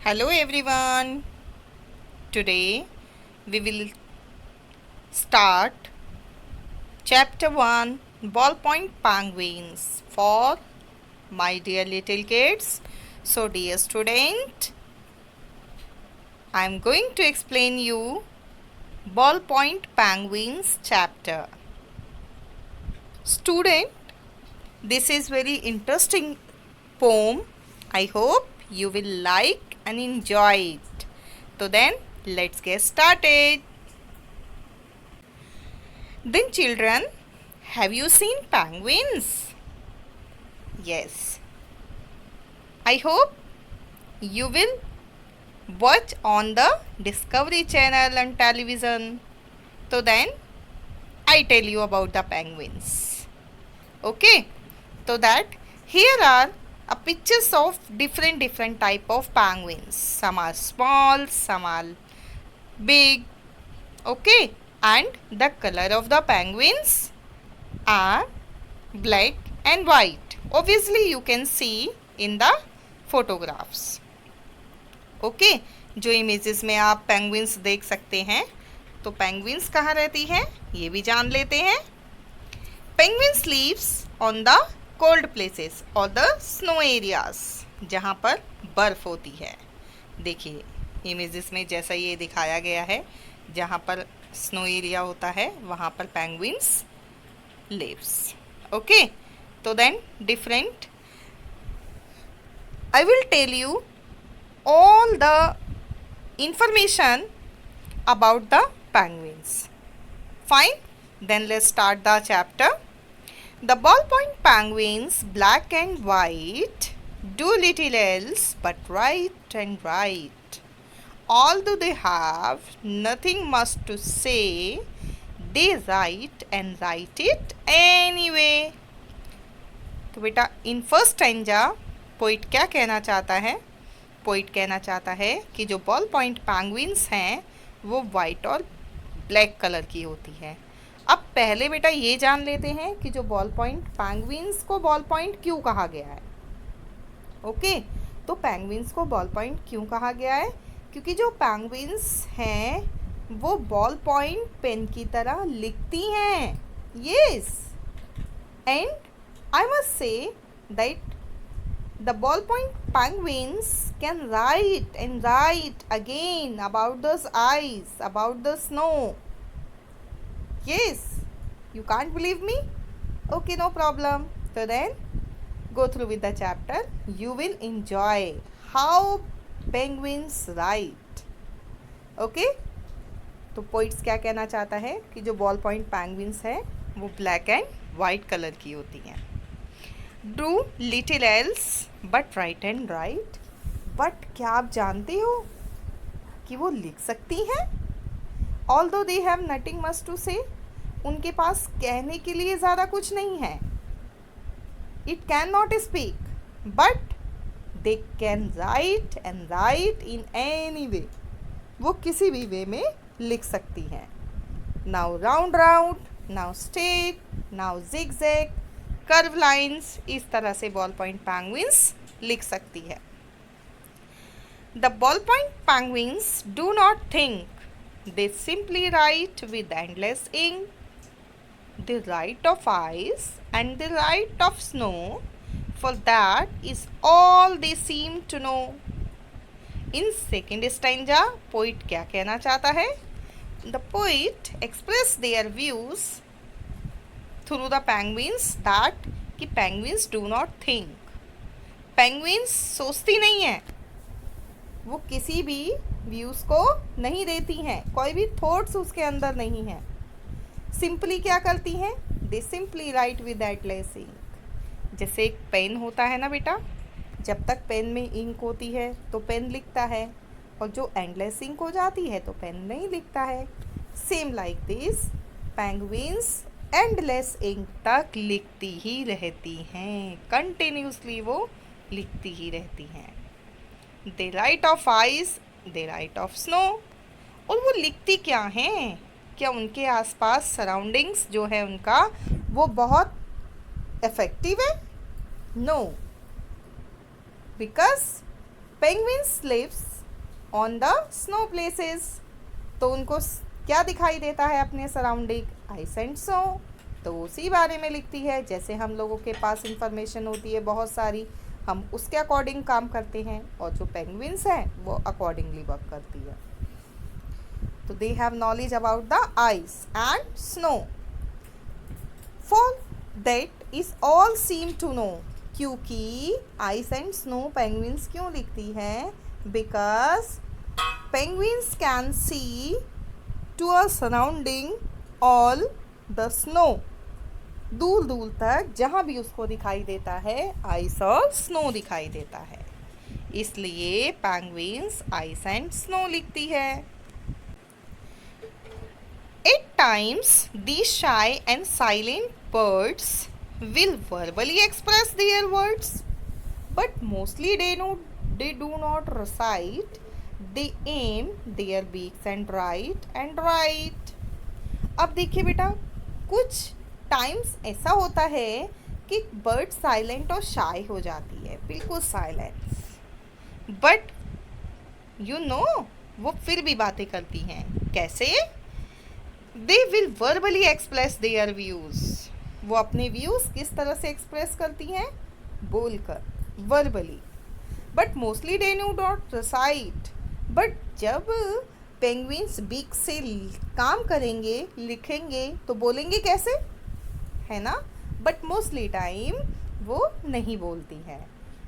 Hello everyone. Today we will start chapter 1 Ballpoint Penguins for my dear little kids. So dear student, I am going to explain you Ballpoint Penguins chapter. Student, this is very interesting poem. I hope you will like and enjoy it. So then let's get started. Then children, have you seen penguins? Yes. I hope you will watch on the Discovery Channel and television. So then I tell you about the penguins. Okay. So that here are pictures of different type of penguins. Some are small, some are big. Okay. And the color of the penguins are black and white. Obviously you can see in the photographs. Okay जो images में आप penguins देख सकते हैं, तो penguins कहाँ रहती हैं ये भी जान लेते हैं. Penguins leaves on the cold places और द स्नो एरियाज, जहाँ पर बर्फ होती है. देखिए इमेजेस में जैसा ये दिखाया गया है, जहाँ पर स्नो एरिया होता है वहाँ पर पेंगुइन्स लिव्स. ओके, तो then different I will tell you all the information about the penguins. Fine, then let's start the chapter. The ballpoint penguins, black and white, do little else but write and write. Although they have nothing much to say, they write and write it anyway. तो बेटा in first stanza poet क्या कहना चाहता है? Poet कहना चाहता है कि जो बॉल पॉइंट पेंगुइन्स हैं वो वाइट और ब्लैक कलर की होती है. अब पहले बेटा ये जान लेते हैं कि जो बॉल पॉइंट पेंगुइन्स को बॉल पॉइंट क्यों कहा गया है. ओके, तो पेंगुइन्स को बॉल पॉइंट क्यों कहा गया है? क्योंकि जो पेंगुइन्स हैं वो बॉल पॉइंट पेन की तरह लिखती हैं. Yes, and I must say that the ballpoint penguins can write and write again about those eyes, about the snow. Yes, you can't believe me? Okay, no problem. So then go through with the chapter. You will enjoy how penguins write. Okay? तो poets क्या कहना चाहता है कि जो ball point penguins है वो black and white colour की होती हैं. Do little else but write and write. But क्या आप जानते हो कि वो लिख सकती हैं? Although they have nothing much to say, उनके पास कहने के लिए ज़्यादा कुछ नहीं है. It can not speak but they can write and write in any way. वो किसी भी वे में लिख सकती हैं. Now round round, now straight, now zigzag, curve lines, इस तरह से बॉल पॉइंट पेंगुइन्स लिख सकती है. The ball point penguins do not think, they simply write with endless ink. They write of ice and they write of snow, for that is all they seam to know. In second stanza poet क्या कहना चाहता है? The poet express their views through the penguins that कि penguins do not think. Penguins सोचती नहीं है, वो किसी भी व्यूज़ को नहीं देती हैं, कोई भी थॉट्स उसके अंदर नहीं है. सिंपली क्या करती हैं? They simply write with endless ink. जैसे एक पेन होता है ना बेटा, जब तक पेन में इंक होती है तो पेन लिखता है, और जो एंडलेस इंक हो जाती है तो पेन नहीं लिखता है. Same like this penguins endless ink तक लिखती ही रहती हैं, कंटिन्यूसली वो लिखती ही रहती हैं. They write of ice, they write of snow. और वो लिखती क्या हैं? क्या उनके आसपास सराउंडिंग्स जो है उनका वो बहुत इफेक्टिव है? No, because penguins lives on the snow places. तो उनको क्या दिखाई देता है अपने सराउंडिंग? Ice and snow. तो उसी बारे में लिखती है। जैसे हम लोगों के पास इंफॉर्मेशन होती है बहुत सारी, हम उसके अकॉर्डिंग काम करते हैं, और जो पेंगुइन्स हैं वो अकॉर्डिंगली वर्क करती है। तो they have knowledge about the ice and snow, for that is all seem to know. क्योंकि आइस एंड स्नो पेंगुइन्स क्यों लिखती है? Because penguins can see to a surrounding all the snow। दूर दूर तक जहाँ भी उसको दिखाई देता है आइस और स्नो दिखाई देता है, इसलिए पेंगुइन्स आइस एंड स्नो लिखती है। At times these shy and silent birds will verbally express their words, but mostly they do not recite। They aim their beaks and write। अब देखिए बेटा, कुछ टाइम्स ऐसा होता है कि बर्ड साइलेंट और शाय हो जाती है, बिल्कुल साइलेंस, बट यू नो वो फिर भी बातें करती हैं। कैसे? They will verbally express their views. वो अपने व्यूज़ किस तरह से एक्सप्रेस करती हैं? बोलकर, verbally. But mostly they know dot recite. But जब पेंगुइन्स बीक से काम करेंगे, लिखेंगे, तो बोलेंगे कैसे? है ना? बट मोस्टली टाइम वो नहीं बोलती है।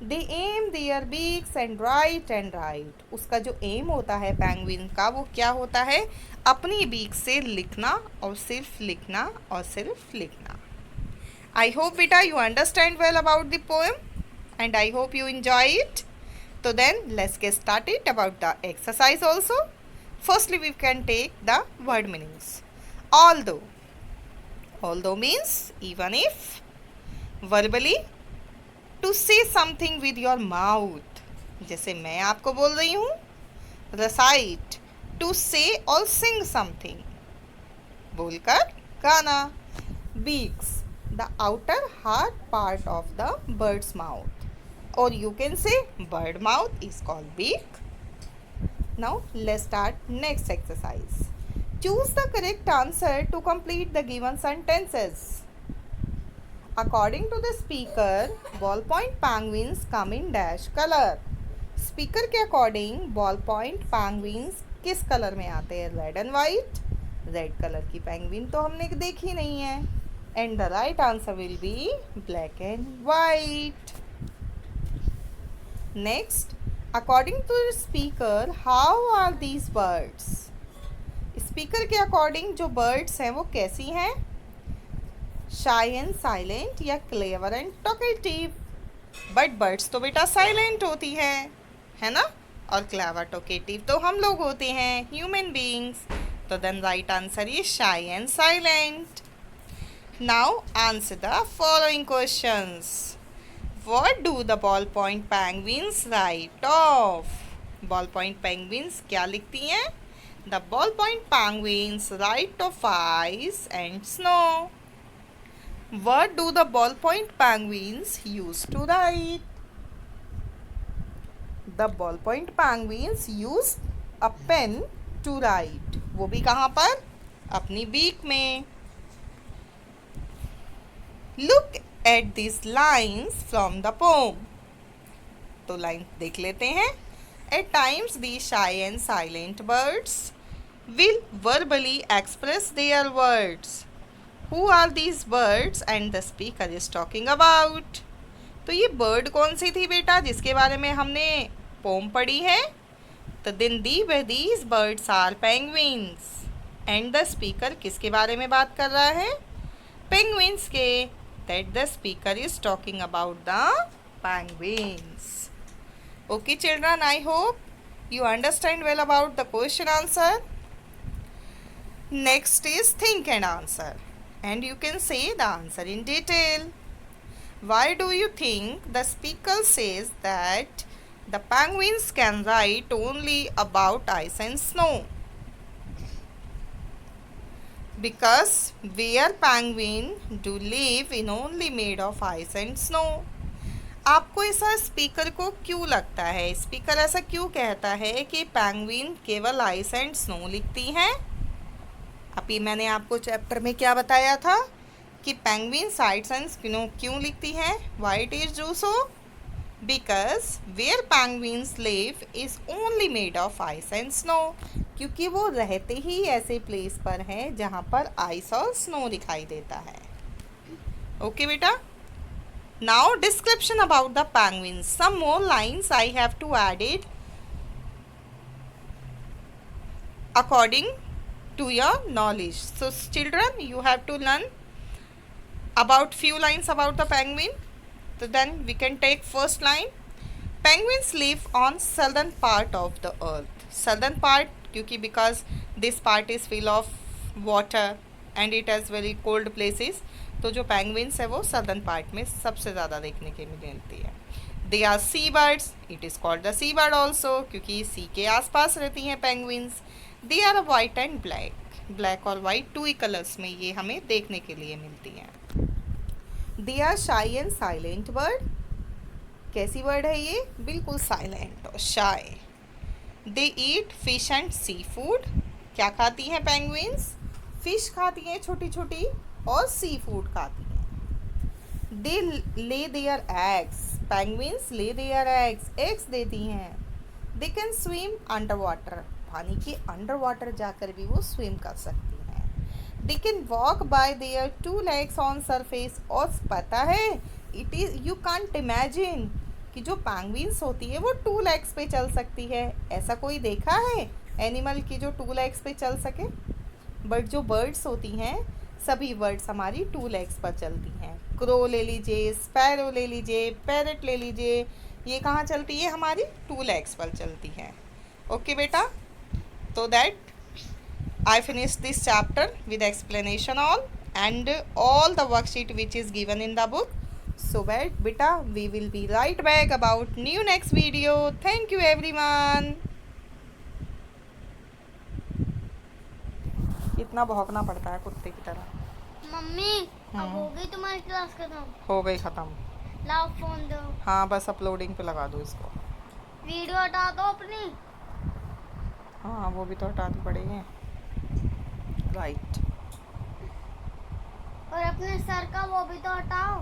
They aim their beaks and write. उसका जो एम होता है पेंगुइन का, वो क्या होता है? अपनी बीक से लिखना और सिर्फ लिखना और सिर्फ लिखना। आई होप बेटा you understand well about the poem and I hope you enjoy it. So then let's get started about the exercise also. Firstly we can take the word meanings. Although means even if. Verbally, to say something with your mouth, जैसे मैं आपको बोल रही हूँ. Recite, to say or sing something, बोलकर गाना. Beaks, the outer hard part of the bird's mouth, or you can say bird mouth is called beak. Now let's start next exercise. Choose the correct answer to complete the given sentences. According to the speaker, ballpoint penguins come in dash color. Speaker के according ball point penguins किस colour में आते हैं? Red and white. Red colour की penguin तो हमने देखी नहीं है. And the right answer will be black and white. Next, according to the speaker how are these birds. Speaker के अकॉर्डिंग जो बर्ड्स हैं वो कैसी हैं? शाई एंड साइलेंट या clever and talkative. But birds तो बेटा साइलेंट होती है ना? और क्लेवर टॉकेटिव तो हम लोग होते हैं, ह्यूमन बीइंग्स. तो then right answer is shy and silent. Now answer the following questions. What do the ball point penguins write of? Ball point penguins क्या लिखती हैं? The ball point penguins write of ice and snow. What do the ballpoint penguins use to write? The ballpoint penguins use a pen to write. वो भी कहाँ पर? अपनी beak में. Look at these lines from the poem. तो line देख लेते हैं. At times these shy and silent birds will verbally express their words. Who are these birds and the speaker is talking about? तो ये bird कौन सी थी बेटा जिसके बारे में हमने पोम पढ़ी है? तो दिन these birds are penguins. And the speaker किसके बारे में बात कर रहा है? पेंगुइन्स के. That the speaker is talking about the penguins. Okay children, I hope you understand well about the question answer. Next is think and answer. And you can say the answer in detail. Why do you think the speaker says that the penguins can write only about ice and snow? Because where penguin do live in only made of ice and snow. आपको ऐसा speaker को क्यों लगता है, speaker ऐसा क्यों कहता है कि पेंगुइन केवल आइस एंड स्नो लिखती हैं? अभी मैंने आपको चैप्टर में क्या बताया था कि पेंगुइन आइस एंड स्नो क्यों लिखती हैं? Why it is do so? Because where penguins live is only made of ice and snow, क्योंकि वो रहते ही ऐसे प्लेस पर हैं जहाँ पर आइस और स्नो दिखाई देता है। ओके बेटा, now description about the penguins. Some more lines I have to add it according to your knowledge. So children, you have to learn about few lines about the penguin. So then we can take first line. Penguins live on southern part of the earth. Southern part क्योंकि because this part is full of water and it has very cold places, तो जो penguins है वो southern part में सबसे ज़्यादा देखने के मिलती है। They are sea birds, it is called the sea bird also, क्योंकि सी के आसपास रहती हैं penguins. They are white and black, black और वाइट टू ही कलर्स में ये हमें देखने के लिए मिलती हैं। They are shy and silent bird, कैसी बर्ड है ये? बिल्कुल साइलेंट और shy. They eat fish and seafood, क्या खाती हैं पेंगुइन्स? फिश खाती हैं छोटी छोटी और सी फूड खाती हैं। They lay their eggs, penguins lay their eggs, eggs देती हैं। They can swim under water, पानी के अंडर वाटर जाकर भी वो स्विम कर सकती हैं। They can walk bye there two legs on surface, और पता है it is you can't imagine कि जो पेंगुइन्स होती है वो टू लेग्स पे चल सकती है। ऐसा कोई देखा है एनिमल की जो टू लेग्स पे चल सके? बट जो बर्ड्स होती हैं सभी बर्ड्स हमारी टू लेग्स पर चलती हैं। क्रो ले लीजिए, स्पैरो ले लीजिए, पैरट ले लीजिए, ये कहाँ चलती है? हमारी टू लेग्स पर चलती हैं। ओके बेटा, तो that I finish this chapter with explanation all and all the worksheet which is given in the book. So beta, we will be right back about new next video. Thank you everyone. इतना भौंकना पड़ता है कुत्ते की तरह। Mummy अब हो गई तुम्हारी क्लास खत्म? हो गई ख़त्म। लाओ फोन दो। हाँ बस अपलोडिंग पे लगा दो इसको। वीडियो हटा दो अपनी। हाँ वो भी तो हटानी पड़ेगी। राइट। और अपने सर का वो भी तो हटाओ।